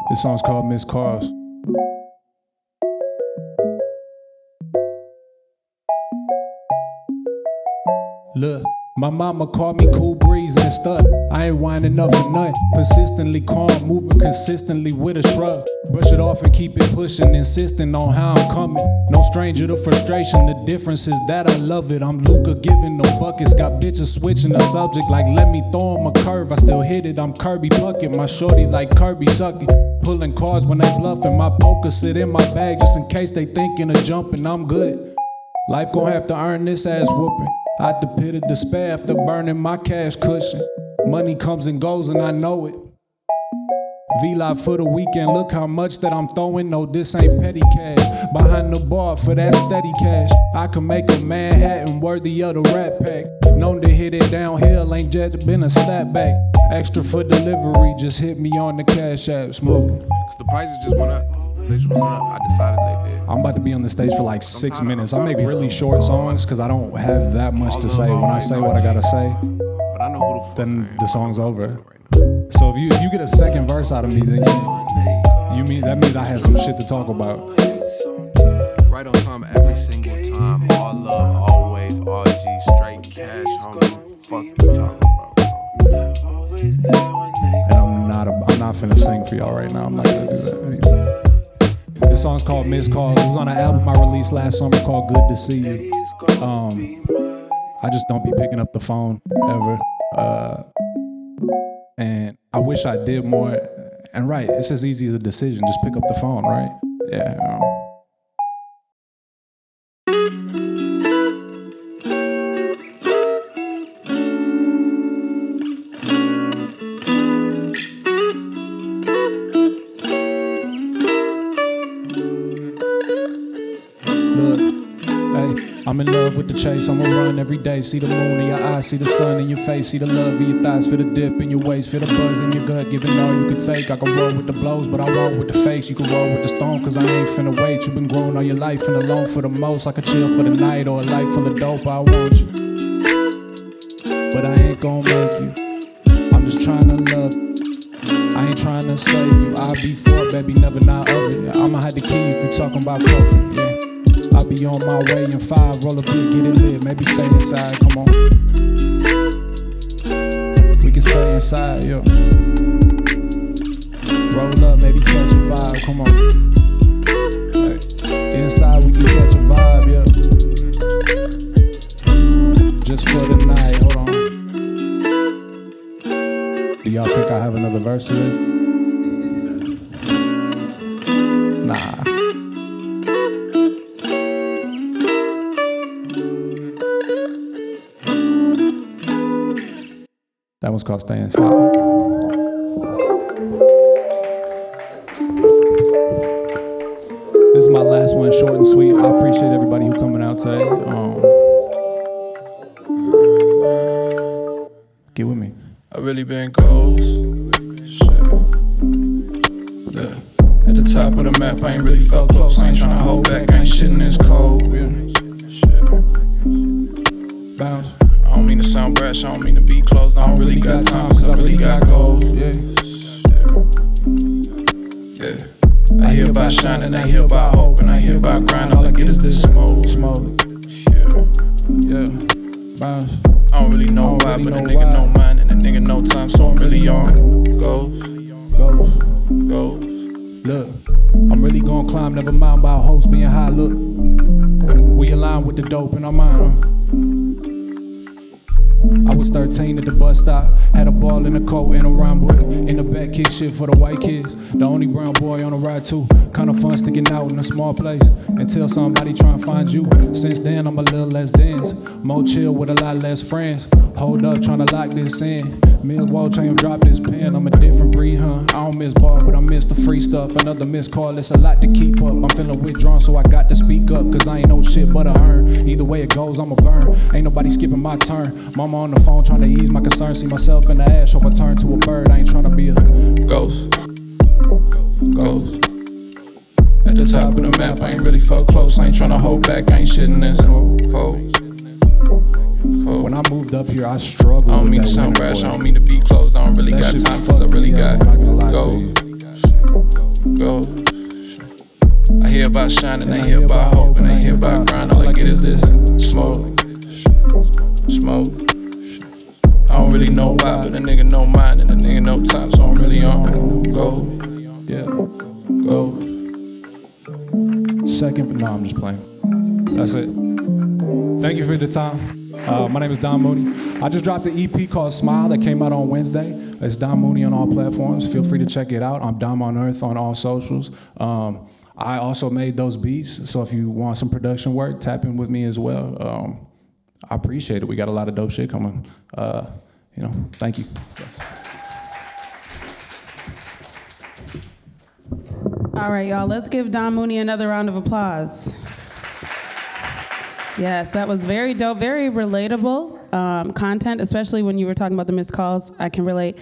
This song's called Miss Cars. Look, my mama called me cool breeze and stuff. I ain't winding up for nothing. Persistently calm, moving consistently with a shrug. Brush it off and keep it pushing, insisting on how I'm coming. No stranger to frustration, the difference is that I love it. I'm Luca giving no buckets, got bitches switching the subject like let me throw 'em a curve. I still hit it, I'm Kirby bucket, my shorty like Kirby sucking. Pulling cards when they bluffing, my poker sit in my bag just in case they thinking of jumping. I'm good. Life gon' have to earn this ass whooping. Out the pit of despair after burning my cash cushion. Money comes and goes and I know it. V-Live for the weekend, look how much that I'm throwing. No, this ain't petty cash. Behind the bar for that steady cash. I can make a Manhattan worthy of the Rat Pack. Known to hit it downhill, ain't just been a snapback. Extra for delivery, just hit me on the Cash App, smoking. Cause the prices just went up. They just went up. I decided they did. I'm about to be on the stage for like 6 minutes. I make really short songs because I don't have that much to say. When I say what I gotta say, But I know who the fuck then the song's over. So if you get a second verse out of me, then that means I had some shit to talk about. Right on time every single time. All love, always, all G, straight cash, homie. Fuck you talking about. And I'm not finna sing for y'all right now. I'm not gonna do that. This song's called Miss Cars. It was on an album I released last summer called Good to See You. I just don't be picking up the phone ever. And I wish I did more. And right, it's as easy as a decision. Just pick up the phone, right? Yeah. I'm in love with the chase, I'ma run every day. See the moon in your eyes, see the sun in your face. See the love in your thighs, feel the dip in your waist. Feel the buzz in your gut, giving all you could take. I can roll with the blows, but I won't with the fakes. You can roll with the stone, cause I ain't finna wait. You been growing all your life and alone for the most. I could chill for the night or a life full of dope, I want you. But I ain't gon' make you, I'm just trying to love you. I ain't trying to save you, I'll be for it, baby, never not of it. I'ma hide the key if you talking about coffee, yeah. I'll be on my way in 5, roll a bit, get it lit, maybe stay inside, come on. We can stay inside, yo. Roll up, maybe catch a vibe, come on. Hey. Inside we can catch a vibe, yeah. Just for the night, hold on. Do y'all think I have another verse to this? Nah. That one's called Stay Inside. This is my last one, short and sweet. I appreciate everybody who coming out today. Get with me. I really been goals. Shit. Yeah. At the top of the map, I ain't really felt close. I ain't tryna hold back, I ain't shitting this cold. Yeah. Shit. Bounce. I don't mean to sound brash, I don't mean to be closed. I don't really got time, cause I really got goals. Yeah. Yeah. I hear about shining, I hear about hope, and I hear about grind. All I get is this smoke. Yeah. Bounce. I don't really know why, but a nigga know mine, and a nigga know time, so I'm really on. Goals. Look, I'm really gonna climb, never mind about hopes being high, look. We align with the dope in our mind, huh? I was 13 at the bus stop, had a ball in a coat and a rhyme book. In the back, kick shit for the white kids. The only brown boy on the ride too. Kinda fun sticking out in a small place until somebody try and find you. Since then, I'm a little less dense, more chill with a lot less friends. Hold up, tryna lock this in. Millwall chain, drop this pen. I'm a different breed, huh? I don't miss bar, but I miss the free stuff. Another missed call, it's a lot to keep up. I'm feeling withdrawn, so I got to speak up. Cause I ain't no shit but a earn. Either way it goes, I'ma burn. Ain't nobody skipping my turn. Mama on the phone trying to ease my concern. See myself in the ash, hope I turn to a bird. I ain't trying to be a ghost. At the top of the map, I ain't really felt close. I ain't tryna hold back, I ain't shitting this cold. When I moved up here, I struggled. I don't mean to sound brash, I don't mean to be closed. I don't really got time, cause I really got ghost. goes. I hear about shining, I hear about hope, and I hear about grind. All I get is this smoke, smoke. I don't really know why, but a nigga know mine and a nigga know time, so I'm really on go, yeah, go. Second, but no, I'm just playing. That's it. Thank you for the time. My name is Dom Mooney. I just dropped an EP called Smile that came out on Wednesday. It's Dom Mooney on all platforms. Feel free to check it out. I'm Dom on Earth on all socials. I also made those beats, so if you want some production work, tap in with me as well. I appreciate it. We got a lot of dope shit coming. Thank you. All right, y'all, let's give Dom Mooney another round of applause. Yes, that was very dope, very relatable content, especially when you were talking about the missed calls. I can relate.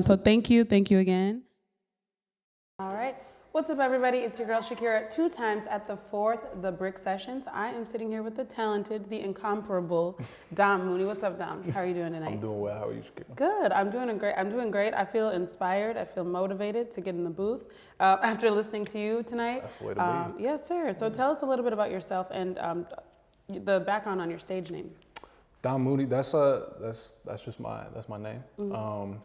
So thank you again. All right. What's up, everybody? It's your girl Shakirah, 2 times at the 4th, the Brick Sessions. I am sitting here with the talented, the incomparable Dom Mooney. What's up, Dom? How are you doing tonight? I'm doing well. How are you, Shakirah? Good. I'm doing great. I feel inspired. I feel motivated to get in the booth after listening to you tonight. That's the way to be. Yes, sir. So tell us a little bit about yourself and the background on your stage name. Dom Mooney. That's just my name. Mm-hmm.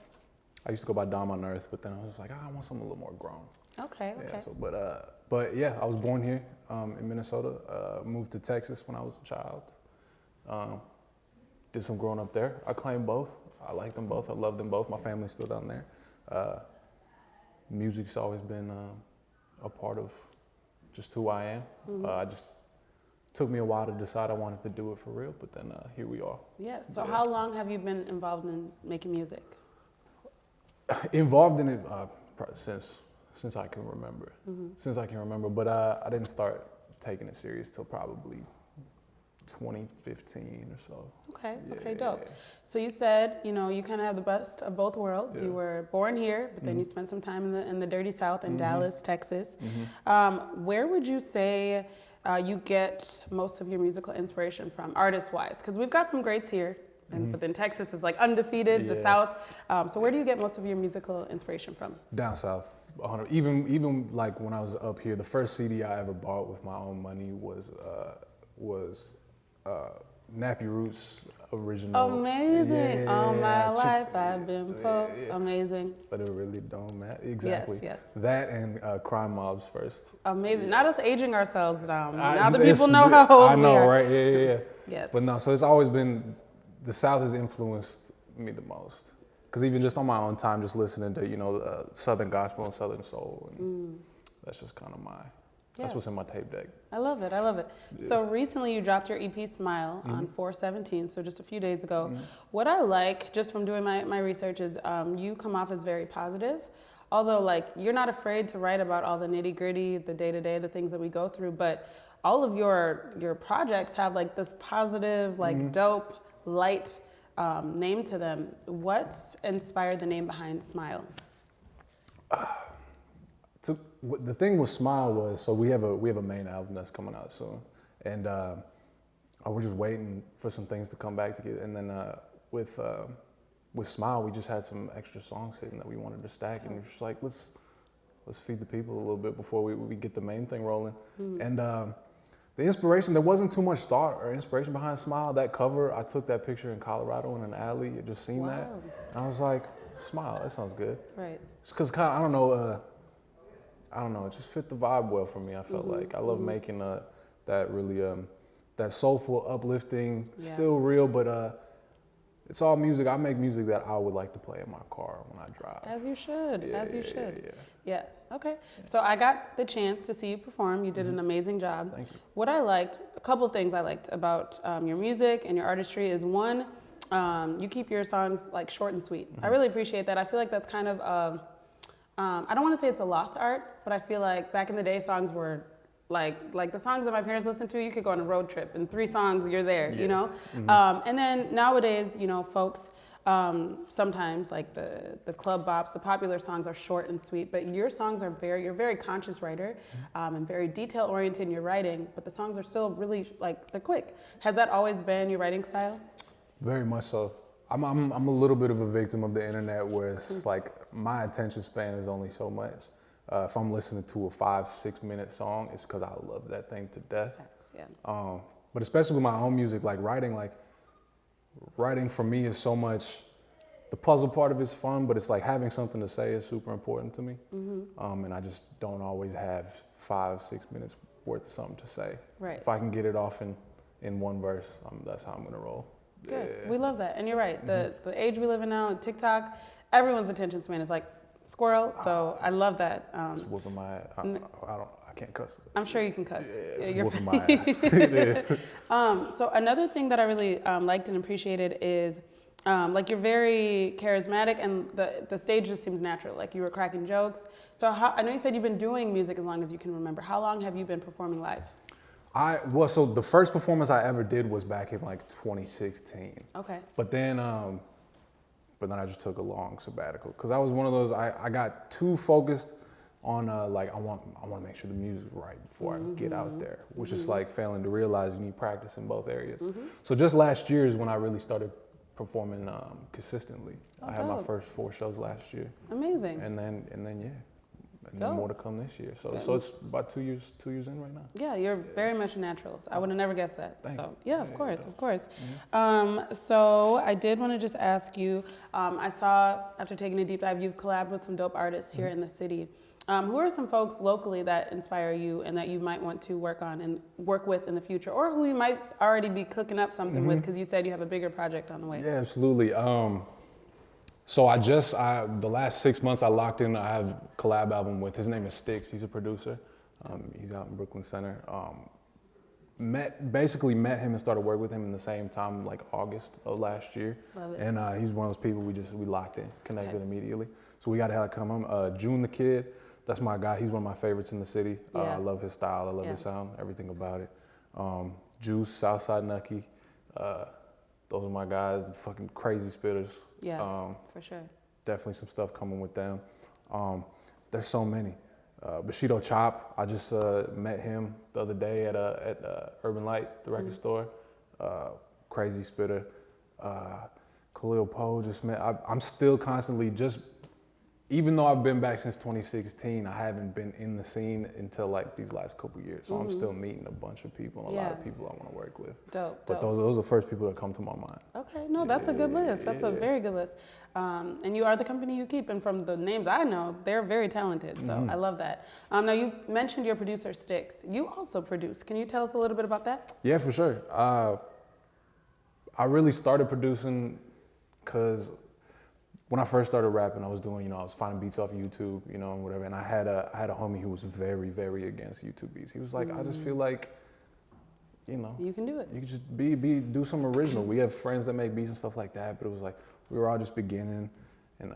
I used to go by Dom on Earth, but then I was like, I want something a little more grown. Okay. Yeah, so, but yeah, I was born here in Minnesota. Moved to Texas when I was a child. Did some growing up there. I claim both. I like them both. I love them both. My family's still down there. Music's always been a part of just who I am. Mm-hmm. Took me a while to decide I wanted to do it for real, but then here we are. Yeah. So how long have you been involved in making music? Involved in it since I can remember. Mm-hmm. Since I can remember, but I didn't start taking it serious till probably 2015 or so. Okay, dope. Yeah. So you said, you kind of have the best of both worlds. Yeah. You were born here, but then you spent some time in the dirty South in Dallas, Texas. Mm-hmm. Where would you say you get most of your musical inspiration from, artist-wise? Because we've got some greats here, but then Texas is like undefeated, the South. So where do you get most of your musical inspiration from? Down South. 100. Even like when I was up here, the first CD I ever bought with my own money was Nappy Roots original. Amazing. All my life I've been poor. Yeah. Amazing. But it really don't matter. Exactly. Yes. That and Crime Mob's first. Amazing. Yeah. Not us aging ourselves down. Now the people know how old we are. I know, right? Yeah. Yes. But no, so it's always been, the South has influenced me the most. Because even just on my own time, just listening to, Southern gospel and Southern soul, and that's just kind of that's what's in my tape deck. I love it. Yeah. So recently you dropped your EP Smile on 4/17, so just a few days ago. What I like, just from doing my research, is you come off as very positive. Although, you're not afraid to write about all the nitty gritty, the day-to-day, the things that we go through, but all of your projects have this positive, dope, light, name to them. What inspired the name behind Smile? The thing with Smile was, so we have a main album that's coming out soon, and we're just waiting for some things to come back together. And then with Smile, we just had some extra songs sitting that we wanted to stack, and we're just like, let's feed the people a little bit before we get the main thing rolling. And the inspiration, there wasn't too much thought or inspiration behind Smile. That cover, I took that picture in Colorado in an alley. I just seen that. And I was like, Smile, that sounds good. Right. Because I don't know, it just fit the vibe well for me. I felt like I love making that really, that soulful, uplifting, still real, but it's all music. I make music that I would like to play in my car when I drive. As you should. Yeah. Okay. So I got the chance to see you perform. You did an amazing job. Thank you. What I liked, a couple of things I liked about your music and your artistry is, one, you keep your songs short and sweet. I really appreciate that. I feel like that's kind of, I don't want to say it's a lost art, but I feel like back in the day songs were like the songs that my parents listened to, you could go on a road trip and 3 songs you're there, and then nowadays, folks, sometimes the club bops, the popular songs are short and sweet, but your songs are you're a very conscious writer, and very detail oriented in your writing, but the songs are still really they're quick. Has that always been your writing style? Very much so. I'm a little bit of a victim of the internet, where it's my attention span is only so much. If I'm listening to a 5-6 minute song, it's because I love that thing to death. Yeah. But especially with my own music, like writing for me is so much, the puzzle part of it's fun, but it's like having something to say is super important to me. And I just don't always have 5-6 minutes worth of something to say. Right. If I can get it off in one verse, that's how I'm gonna roll. Good. Yeah. We love that. And you're right. The age we live in now, TikTok, everyone's attention span is like squirrel. So I love that. It's whooping my I can't cuss. I'm sure you can cuss. Yeah, it's You're whooping my ass. So another thing that I really liked and appreciated is like you're very charismatic and the stage just seems natural. Like you were cracking jokes. So I know you said you've been doing music as long as you can remember. How long have you been performing live? So the first performance I ever did was back in like 2016. Okay. But then I just took a long sabbatical because I was one of those, I got too focused on like I want to make sure the music's right before I get out there, which is like failing to realize you need practice in both areas. So just last year is when I really started performing consistently. I had my first 4 shows last year. Amazing. And then yeah. And then more to come this year. So it's about 2 years in right now. Yeah, you're very much a natural. I would have never guessed that. Thank you. Yeah, of course. So I did want to just ask you, I saw after taking a deep dive, you've collabed with some dope artists here in the city. Who are some folks locally that inspire you and that you might want to work on and work with in the future, or who you might already be cooking up something with because you said you have a bigger project on the way? Yeah, absolutely. So the last 6 months I locked in, I have a collab album with, his name is Sticks, he's a producer. He's out in Brooklyn Center. Met him and started working with him in the same time, like August of last year. Love it. And he's one of those people we locked in, connected immediately. So we got to have it come home. June the Kid, that's my guy. He's one of my favorites in the city. I love his style, I love his sound, everything about it. Juice, Southside, Knucky. Those are my guys, the fucking crazy spitters. Yeah, for sure. Definitely some stuff coming with them. There's so many. Bushido Chop, I just met him the other day at Urban Light, the record store. Crazy spitter. Khalil Poe just met. I'm still constantly even though I've been back since 2016, I haven't been in the scene until like these last couple years. So I'm still meeting a bunch of people and a lot of people I want to work with. Dope. But those are the first people that come to my mind. Okay, no, that's a good list. That's a very good list. And you are the company you keep, and from the names I know, they're very talented. So I love that. Now you mentioned your producer Sticks. You also produce. Can you tell us a little bit about that? Yeah, for sure. I really started producing because when I first started rapping, I was doing, I was finding beats off YouTube, and whatever. And I had a homie who was very, very against YouTube beats. He was like, I just feel like, you can do it. You can just do some original. We have friends that make beats and stuff like that, but it was like we were all just beginning, and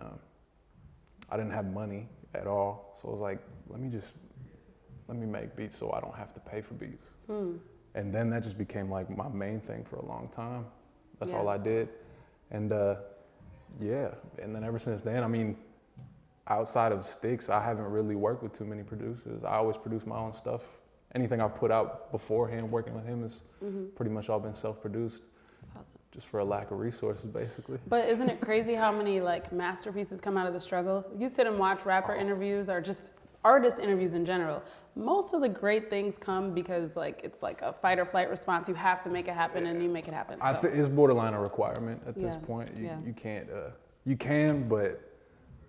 I didn't have money at all, so I was like, let me make beats so I don't have to pay for beats. And then that just became like my main thing for a long time. That's all I did, and. And then ever since then, outside of Sticks, I haven't really worked with too many producers. I always produce my own stuff. Anything I've put out beforehand working with him is pretty much all been self-produced. That's awesome. Just for a lack of resources, basically. But isn't it crazy how many like masterpieces come out of the struggle? You sit and watch rapper interviews or just artist interviews in general. Most of the great things come because it's like a fight or flight response. You have to make it happen, and you make it happen. I think it's borderline a requirement at this point. You can't. You can, but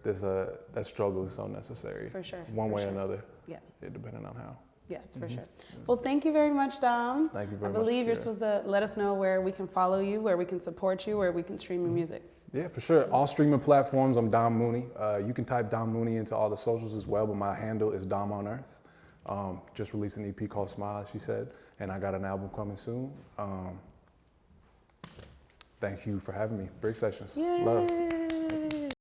that struggle is so necessary. For sure. One way or another. Yeah. Depending on how. Yes, for sure. Well, thank you very much, Dom. Thank you very much. I believe you're supposed to let us know where we can follow you, where we can support you, where we can stream your music. Yeah, for sure. All streaming platforms, I'm Dom Mooney. You can type Dom Mooney into all the socials as well, but my handle is Dom on Earth. Just released an EP called Smile, she said, and I got an album coming soon. Thank you for having me. Brick Sessions. Yay. Love.